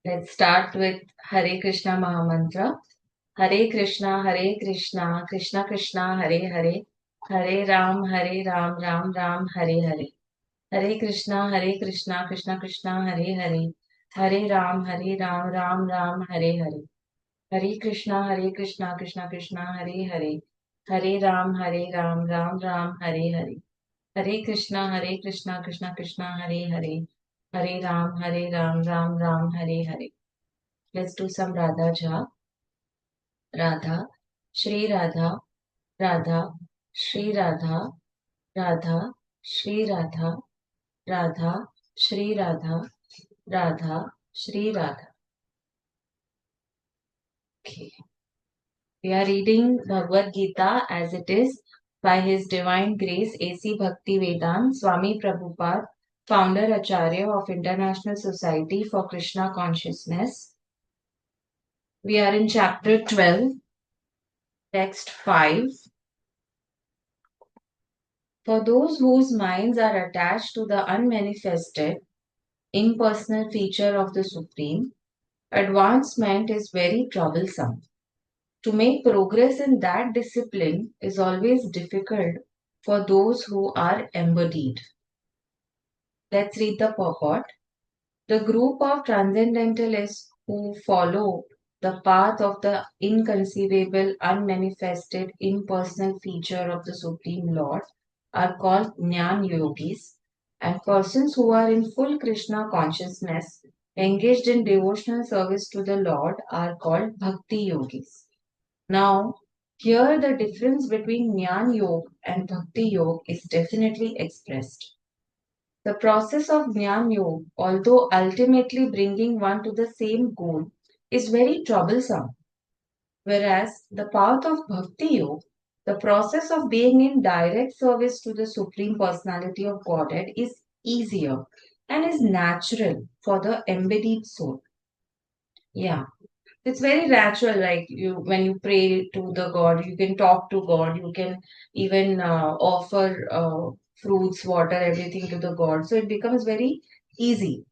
Let's start with Hare Krishna Mahamantra. Hare Krishna, Krishna Krishna, Hare Hare, Hare Ram, Ram Ram, Hare Hare. Hare Krishna, Krishna Krishna, Hare Hare, Hare Ram, Ram Ram, Hare Hare. Hare Krishna, Krishna Krishna, Hare Hare, Hare Ram, Ram Ram, Hare Hare. Hare Krishna, Krishna Krishna, Hare Hare, Hare Ram, Ram Ram, Hare Hare. Let's do some Radha Jha. Radha, Shri Radha, Radha, Shri Radha, Radha, Shri Radha, Radha, Shri Radha, Radha, Shri Radha. Okay. We are reading Bhagwat Geeta as it is by His Divine Grace A.C. Bhaktivedanta Swami Prabhupada, founder Acharya of International Society for Krishna Consciousness. We are in chapter 12, text 5. For those whose minds are attached to the unmanifested, impersonal feature of the Supreme, advancement is very troublesome. To make progress in that discipline is always difficult for those who are embodied. Let's read the purport. The group of transcendentalists who follow the path of the inconceivable, unmanifested, impersonal feature of the Supreme Lord are called Jnana Yogis, and persons who are in full Krishna consciousness, engaged in devotional service to the Lord, are called Bhakti Yogis. Now, here the difference between Jnana Yoga and Bhakti Yoga is definitely expressed. The process of Jnana Yoga, although ultimately bringing one to the same goal, is very troublesome. Whereas the path of Bhakti Yoga, the process of being in direct service to the Supreme Personality of Godhead, is easier and is natural for the embodied soul. Yeah. It's very natural, like you when you pray to the God, you can talk to God, you can even offer fruits, water, everything to the God. So it becomes very easy.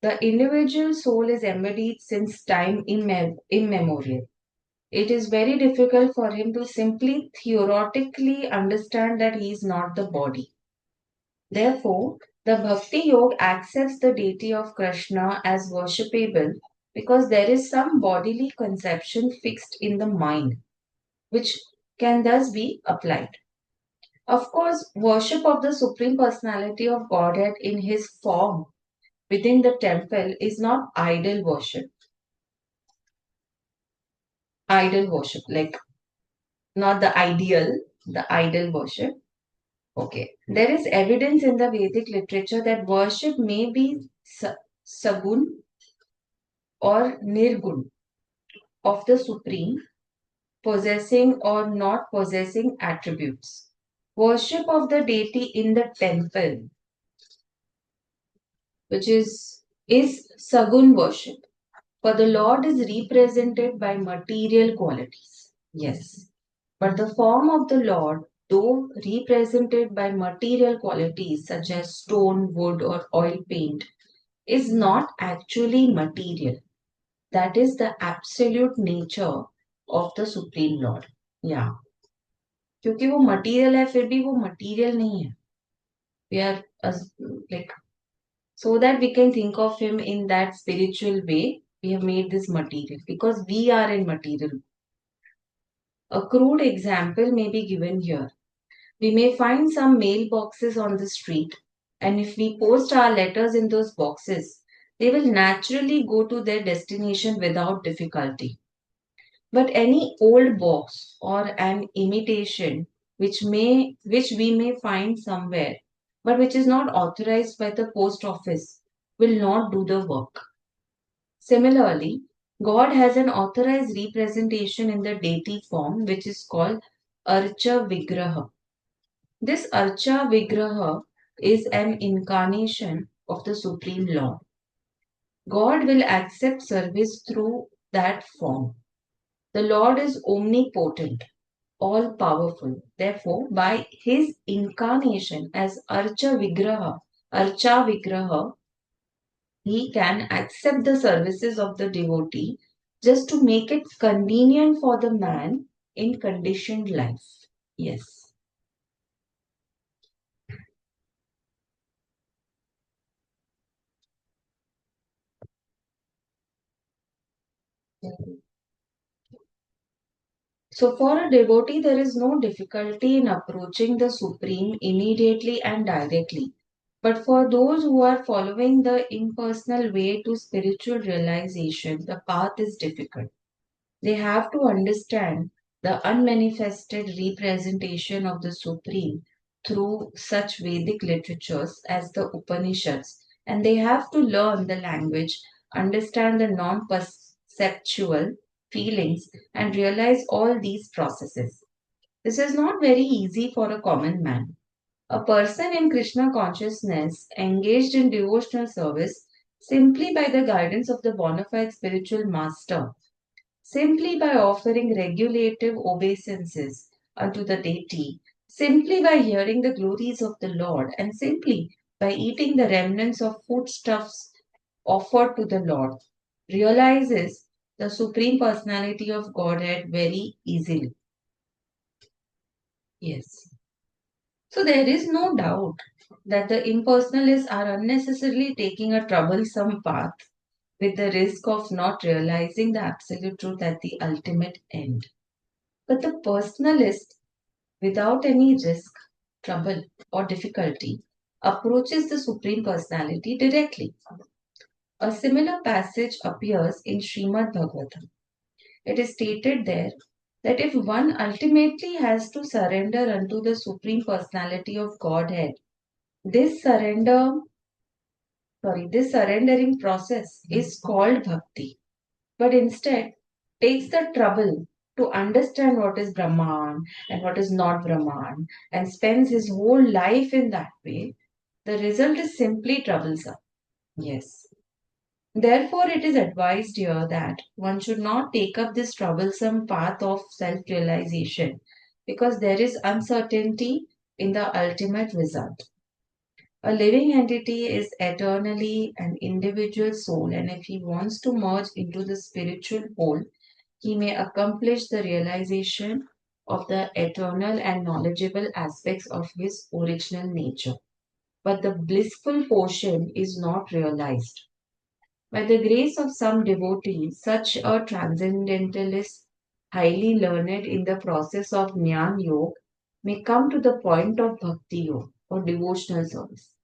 The individual soul is embodied since time immemorial. It is very difficult for him to simply theoretically understand that he is not the body. Therefore, the Bhakti Yoga accepts the deity of Krishna as worshipable because there is some bodily conception fixed in the mind, which can thus be applied. Of course, worship of the Supreme Personality of Godhead in his form within the temple is not idol worship, like not the ideal, the idol worship. Okay. There is evidence in the Vedic literature that worship may be sagun or nirgun of the Supreme, possessing or not possessing attributes. Worship of the deity in the temple, which is sagun worship. For the Lord is represented by material qualities. Yes. But the form of the Lord, though represented by material qualities such as stone, wood, or oil paint, is not actually material. That is the absolute nature of the Supreme Lord. Yeah. क्योंकि वो material है फिर भी वो material नहीं है. We are like so that we can think of him in that spiritual way. We have made this material because we are in material. A crude example may be given here. We may find some mailboxes on the street, and if we post our letters in those boxes, they will naturally go to their destination without difficulty. But any old box or an imitation which we may find somewhere, but which is not authorized by the post office, will not do the work. Similarly, God has an authorized representation in the deity form, which is called Archa Vigraha. This Archa Vigraha is an incarnation of the Supreme Lord. God will accept service through that form. The Lord is omnipotent, all powerful. Therefore, by his incarnation as Archa Vigraha, He can accept the services of the devotee just to make it convenient for the man in conditioned life. Yes. So, for a devotee, there is no difficulty in approaching the Supreme immediately and directly. But for those who are following the impersonal way to spiritual realization, the path is difficult. They have to understand the unmanifested representation of the Supreme through such Vedic literatures as the Upanishads, and they have to learn the language, understand the non perceptual feelings, and realize all these processes. This is not very easy for a common man. A person in Krishna consciousness engaged in devotional service simply by the guidance of the bona fide spiritual master, simply by offering regulative obeisances unto the deity, simply by hearing the glories of the Lord, and simply by eating the remnants of foodstuffs offered to the Lord, realizes the Supreme Personality of Godhead very easily. Yes. So there is no doubt that the impersonalists are unnecessarily taking a troublesome path with the risk of not realizing the absolute truth at the ultimate end. But the personalist, without any risk, trouble, or difficulty, approaches the Supreme Personality directly. A similar passage appears in Srimad Bhagavatam. It is stated there that if one ultimately has to surrender unto the Supreme Personality of Godhead, this this surrendering process is called bhakti, but instead takes the trouble to understand what is Brahman and what is not Brahman and spends his whole life in that way, the result is simply troublesome. Yes. Therefore, it is advised here that one should not take up this troublesome path of self realization because there is uncertainty in the ultimate result. A living entity is eternally an individual soul, and if he wants to merge into the spiritual whole, he may accomplish the realization of the eternal and knowledgeable aspects of his original nature. But the blissful portion is not realized. By the grace of some devotees, such a transcendentalist, highly learned in the process of Jnana Yoga, may come to the point of Bhakti Yoga or devotional service.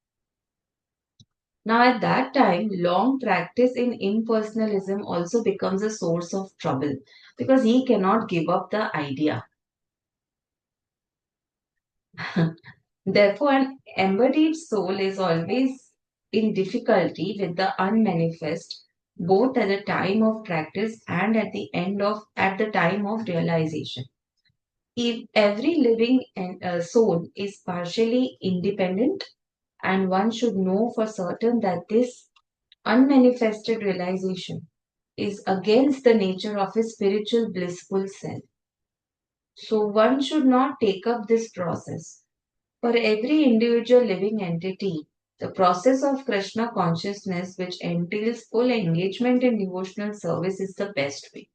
Now, at that time, long practice in impersonalism also becomes a source of trouble because he cannot give up the idea. Therefore, an embodied soul is always in difficulty with the unmanifest, both at the time of practice and at the time of realization. If every living soul is partially independent, and one should know for certain that this unmanifested realization is against the nature of his spiritual blissful self. So one should not take up this process. For every individual living entity, the process of Krishna consciousness, which entails full engagement in devotional service, is the best way.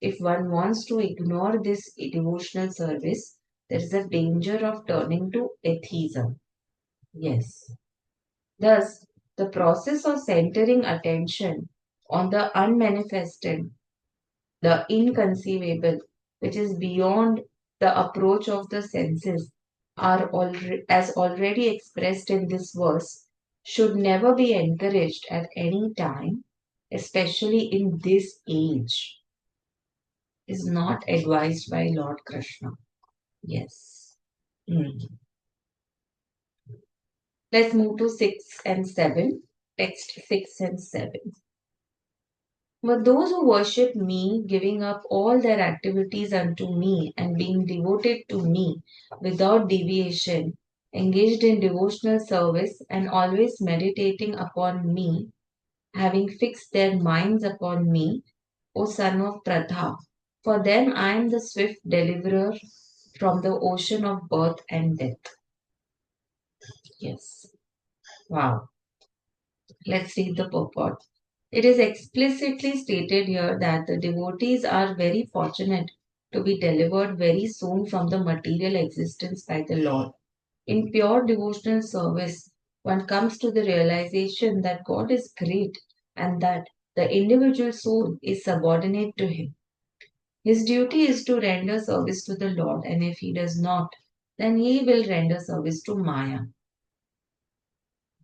If one wants to ignore this devotional service, there is a danger of turning to atheism. Yes. Thus, the process of centering attention on the unmanifested, the inconceivable, which is beyond the approach of the senses, as already expressed in this verse, should never be encouraged at any time, especially in this age, is not advised by Lord Krishna. Yes. Hmm. Let's move to 6 and 7. Text 6 and 7. But those who worship me, giving up all their activities unto me and being devoted to me without deviation, engaged in devotional service and always meditating upon me, having fixed their minds upon me, O son of Pratha, for them I am the swift deliverer from the ocean of birth and death. Yes. Wow. Let's read the purport. It is explicitly stated here that the devotees are very fortunate to be delivered very soon from the material existence by the Lord. In pure devotional service, one comes to the realization that God is great and that the individual soul is subordinate to Him. His duty is to render service to the Lord, and if he does not, then he will render service to Maya.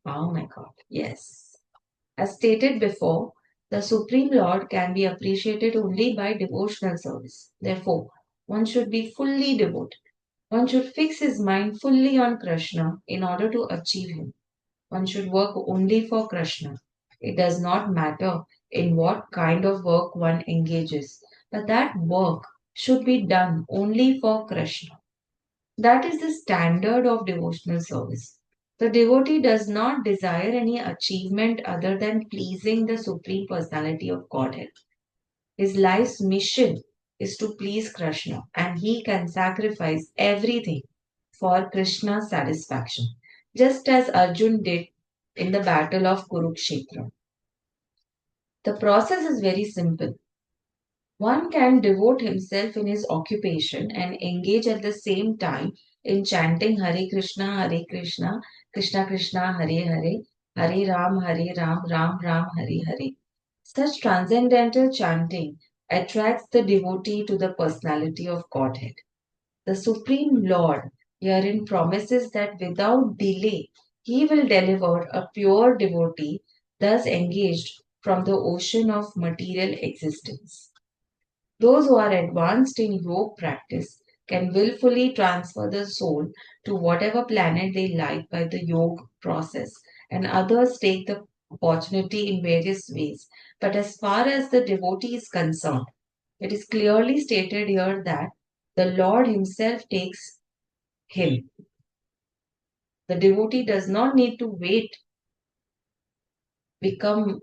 Oh my God, yes. As stated before, the Supreme Lord can be appreciated only by devotional service. Therefore, one should be fully devoted. One should fix his mind fully on Krishna in order to achieve him. One should work only for Krishna. It does not matter in what kind of work one engages, but that work should be done only for Krishna. That is the standard of devotional service. The devotee does not desire any achievement other than pleasing the Supreme Personality of Godhead. His life's mission is to please Krishna, and he can sacrifice everything for Krishna's satisfaction, just as Arjun did in the battle of Kurukshetra. The process is very simple. One can devote himself in his occupation and engage at the same time in chanting Hare Krishna, Krishna Krishna, Hare Hare, Hare Ram, Ram Ram, Hare Hare. Such transcendental chanting attracts the devotee to the personality of Godhead. The Supreme Lord herein promises that without delay he will deliver a pure devotee thus engaged from the ocean of material existence. Those who are advanced in yoga practice can willfully transfer the soul to whatever planet they like by the yoga process, and others take the opportunity in various ways. But as far as the devotee is concerned, it is clearly stated here that the Lord Himself takes him. The devotee does not need to wait become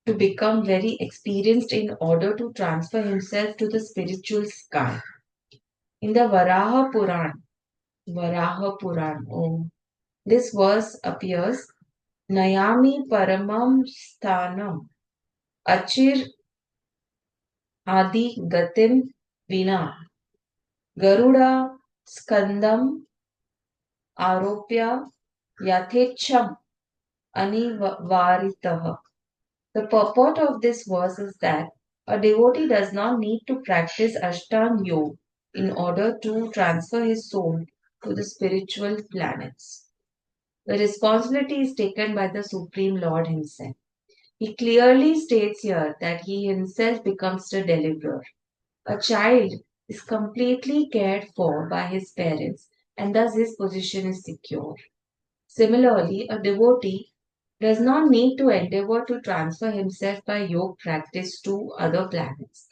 to become very experienced in order to transfer himself to the spiritual sky. In the Varaha Puran, this verse appears Nayami Paramam Sthanam Achir Adi Gatim Vina Garuda Skandam Aropya Yathecham Anivaritaha. The purport of this verse is that a devotee does not need to practice Ashtanga Yoga in order to transfer his soul to the spiritual planets. The responsibility is taken by the Supreme Lord Himself. He clearly states here that He Himself becomes the deliverer. A child is completely cared for by his parents, and thus his position is secure. Similarly, a devotee does not need to endeavor to transfer himself by yoga practice to other planets.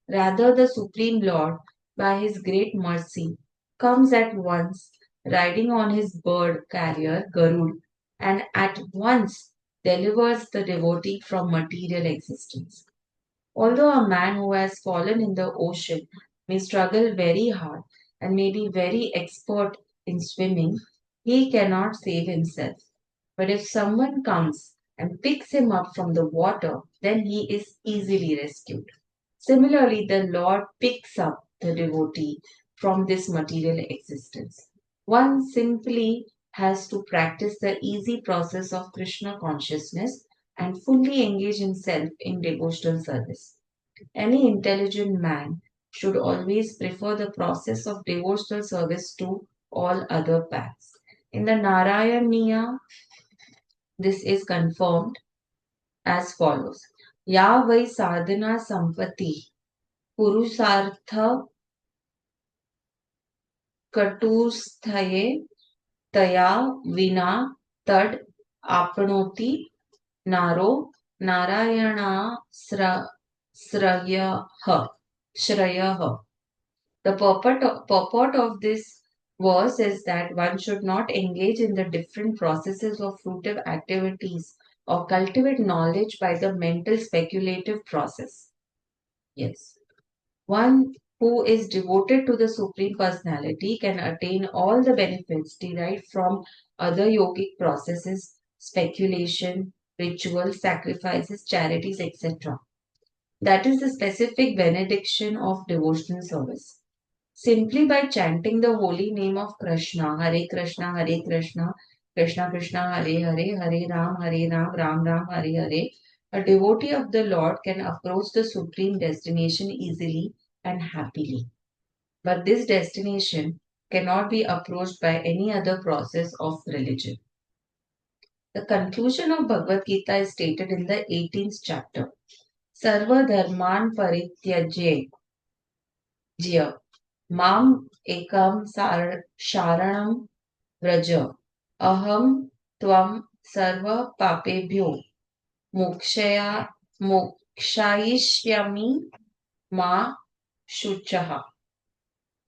Rather, the Supreme Lord, by His great mercy, comes at once riding on His bird carrier Garud and at once delivers the devotee from material existence. Although a man who has fallen in the ocean may struggle very hard and may be very expert in swimming, he cannot save himself. But if someone comes and picks him up from the water, then he is easily rescued. Similarly, the Lord picks up the devotee from this material existence. One simply has to practice the easy process of Krishna consciousness and fully engage himself in devotional service. Any intelligent man should always prefer the process of devotional service to all other paths. In the Narayaniya, this is confirmed as follows. Ya vai sadhana sampati purusartha katusthaye taya vina tad apnoti naro narayana srayah shrayah. The purport of this verse is that one should not engage in the different processes of fruitive activities or cultivate knowledge by the mental speculative process. Yes. One who is devoted to the Supreme Personality can attain all the benefits derived from other yogic processes speculation, rituals, sacrifices, charities, etc. That is the specific benediction of devotional service. Simply by chanting the holy name of Krishna, Hare Krishna, Krishna Krishna, Hare Hare, Hare Ram Ram, Hare Hare, a devotee of the Lord can approach the supreme destination easily and happily. But this destination cannot be approached by any other process of religion. The conclusion of Bhagavad Gita is stated in the 18th chapter. Sarva dharman parityajya mam ekam sharanam vraja aham tvam sarva papebhyo mokshaya mokshayishyami ma shuchaha.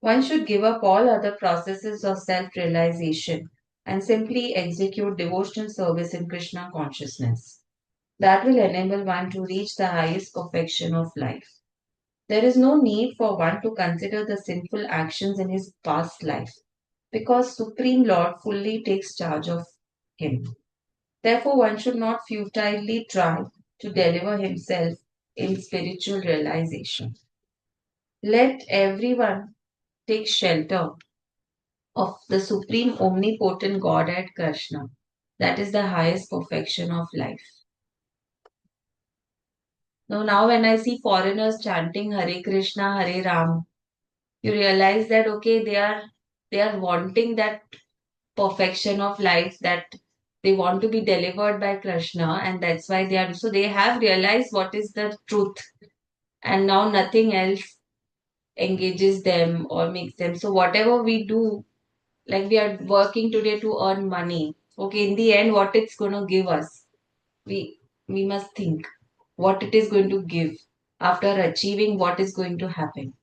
One should give up all other processes of self-realization and simply execute devotional service in Krishna consciousness. That will enable one to reach the highest perfection of life. There is no need for one to consider the sinful actions in his past life because Supreme Lord fully takes charge of him. Therefore, one should not futilely try to deliver himself in spiritual realization. Let everyone take shelter of the supreme omnipotent Godhead Krishna. That is the highest perfection of life. Now when I see foreigners chanting Hare Krishna, Hare Ram, you realize that okay, they are wanting that perfection of life, that they want to be delivered by Krishna, and that's why they have realized what is the truth, and now nothing else engages them or makes them. So whatever we do, like we are working today to earn money, okay, in the end what it's going to give us, we we must think what it is going to give after achieving, what is going to happen.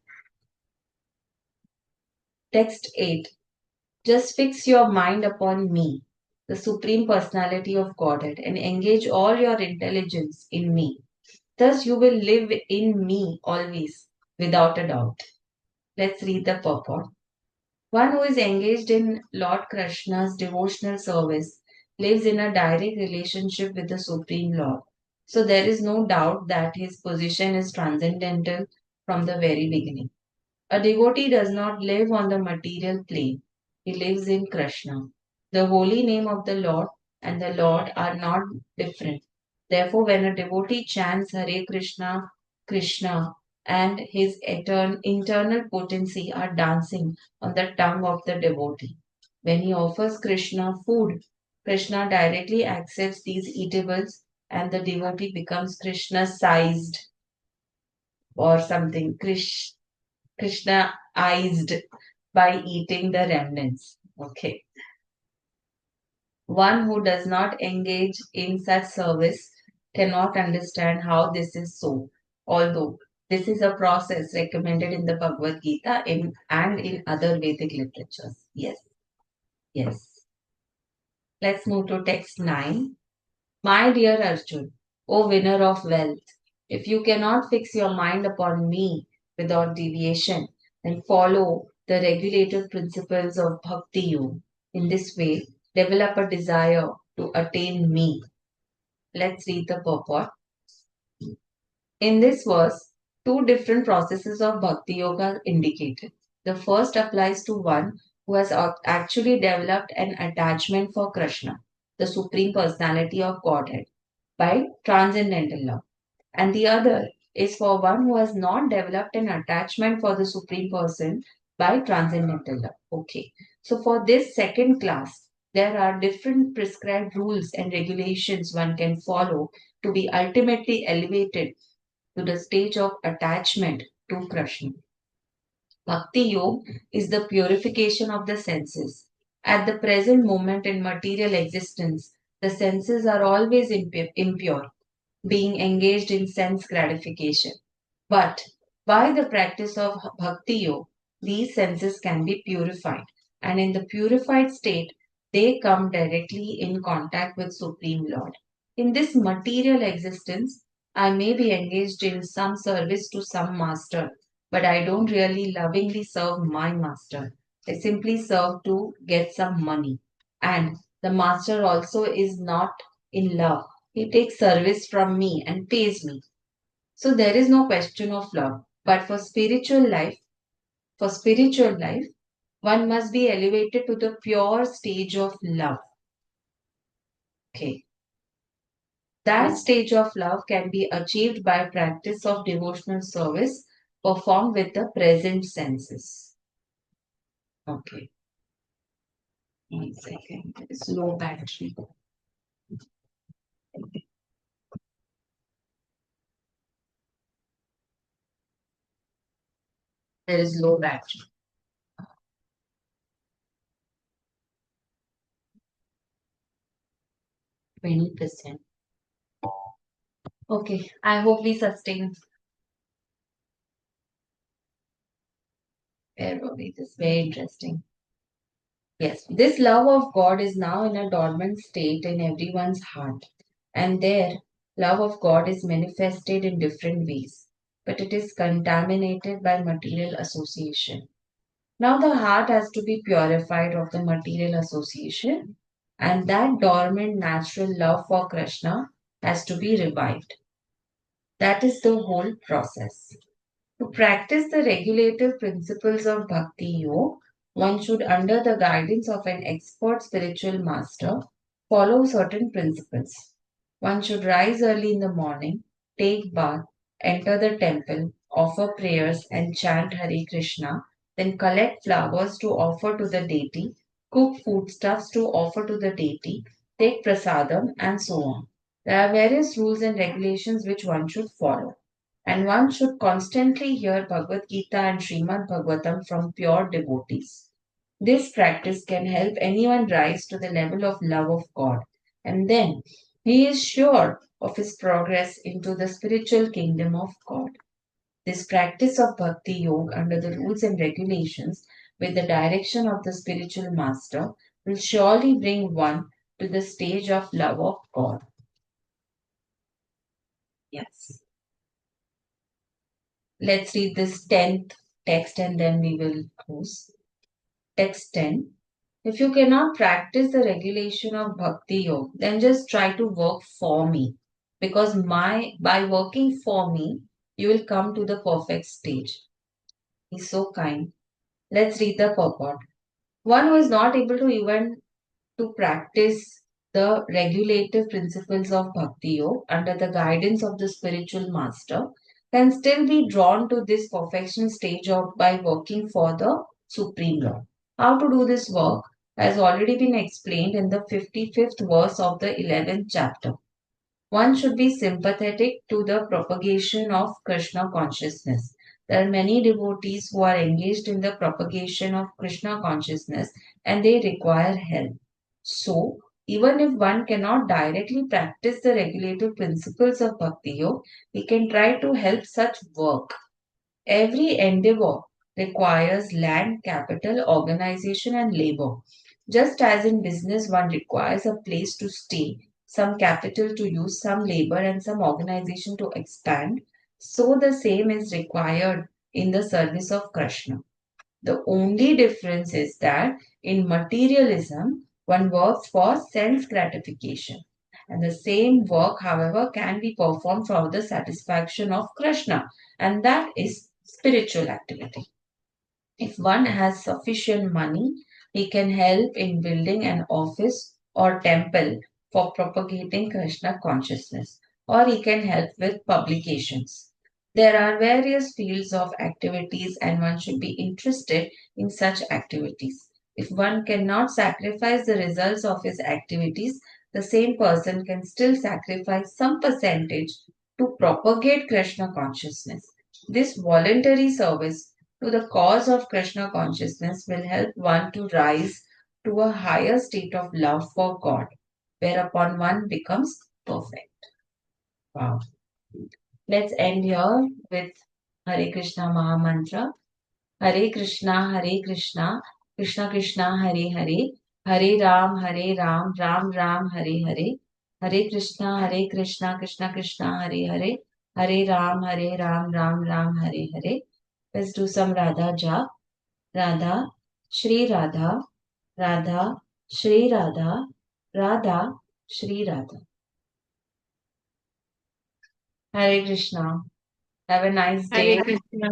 Text 8. Just fix your mind upon me, the Supreme Personality of Godhead, and engage all your intelligence in me. Thus you will live in me always, without a doubt. Let's read the purport. One who is engaged in Lord Krishna's devotional service lives in a direct relationship with the Supreme Lord. So there is no doubt that his position is transcendental from the very beginning. A devotee does not live on the material plane, he lives in Krishna. The holy name of the Lord and the Lord are not different. Therefore, when a devotee chants Hare Krishna, Krishna, and his internal potency are dancing on the tongue of the devotee. When he offers Krishna food, Krishna directly accepts these eatables and the devotee becomes Krishna sized or something. Krishnaized by eating the remnants. Okay. One who does not engage in such service cannot understand how this is so, although this is a process recommended in the Bhagwat Gita and in other Vedic literatures. Yes, yes. Let's move to text 9. My dear Arjun, O winner of wealth, if you cannot fix your mind upon me without deviation, then follow the regulative principles of Bhakti Yoga. In this way, develop a desire to attain me. Let's read the purport. In this verse, two different processes of Bhakti Yoga are indicated. The first applies to one who has actually developed an attachment for Krishna, the Supreme Personality of Godhead, by transcendental love. And the other is for one who has not developed an attachment for the Supreme Person by transcendental love. Okay. So for this second class, there are different prescribed rules and regulations one can follow to be ultimately elevated to the stage of attachment to Krishna. Bhakti Yoga is the purification of the senses. At the present moment in material existence, the senses are always impure, being engaged in sense gratification. But by the practice of Bhakti Yoga, these senses can be purified, and in the purified state, they come directly in contact with Supreme Lord. In this material existence, I may be engaged in some service to some master, but I don't really lovingly serve my master. I simply serve to get some money. And the The master also is not in love. He takes service from me and pays me. So there is no question of love. But for spiritual life, one must be elevated to the pure stage of love. Okay. That stage of love can be achieved by practice of devotional service performed with the present senses. Okay. 1 second. It's low battery. There is low battery. 20%. Okay. I hope we sustain. Where were we? This is very interesting. Yes, this love of God is now in a dormant state in everyone's heart. And their love of God is manifested in different ways, but it is contaminated by material association. Now the heart has to be purified of the material association, and that dormant natural love for Krishna has to be revived. That is the whole process. To practice the regulative principles of Bhakti Yoga, one should, under the guidance of an expert spiritual master, follow certain principles. One should rise early in the morning, take bath, enter the temple, offer prayers, and chant Hare Krishna, then collect flowers to offer to the deity, cook foodstuffs to offer to the deity, take prasadam, and so on. There are various rules and regulations which one should follow. And one should constantly hear Bhagwat Geeta and Srimad Bhagavatam from pure devotees. This practice can help anyone rise to the level of love of God, and then he is sure of his progress into the spiritual kingdom of God. This practice of Bhakti Yoga under the rules and regulations with the direction of the spiritual master will surely bring one to the stage of love of God. Yes. Let's read this 10th text and then we will close. Text 10. If you cannot practice the regulation of Bhakti Yoga, then just try to work for me. Because by working for me, you will come to the perfect stage. He's so kind. Let's read the purport. One who is not able to even to practice the regulative principles of Bhakti Yoga under the guidance of the spiritual master can still be drawn to this perfection stage of by working for the Supreme Lord. How to do this work has already been explained in the 55th verse of the 11th chapter. One should be sympathetic to the propagation of Krishna consciousness. There are many devotees who are engaged in the propagation of Krishna consciousness and they require help. So, even if one cannot directly practice the regulative principles of Bhakti Yoga, we can try to help such work. Every endeavor requires land, capital, organization, and labor. Just as in business, one requires a place to stay, some capital to use, some labor, and some organization to expand, so the same is required in the service of Krishna. The only difference is that in materialism, one works for sense gratification. And the same work, however, can be performed for the satisfaction of Krishna, and that is spiritual activity. If one has sufficient money, he can help in building an office or temple for propagating Krishna consciousness, or he can help with publications. There are various fields of activities, and one should be interested in such activities. If one cannot sacrifice the results of his activities, the same person can still sacrifice some percentage to propagate Krishna consciousness. This voluntary service to the cause of Krishna consciousness will help one to rise to a higher state of love for God, whereupon one becomes perfect. Wow. Let's end here with Hare Krishna Maha Mantra. Hare Krishna, Hare Krishna, Krishna Krishna, Hare Hare, Hare Ram, Ram Ram, Hare Hare, Hare Krishna, Krishna Krishna, Hare Hare, Hare Ram, Ram Ram, Hare Hare. Let's do some Radha Jap. Radha, Shri Radha, Radha, Shri Radha, Radha, Shri Radha. Hare Krishna. Have a nice Hare day. Krishna.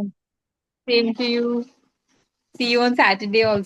Same to you. See you on Saturday also.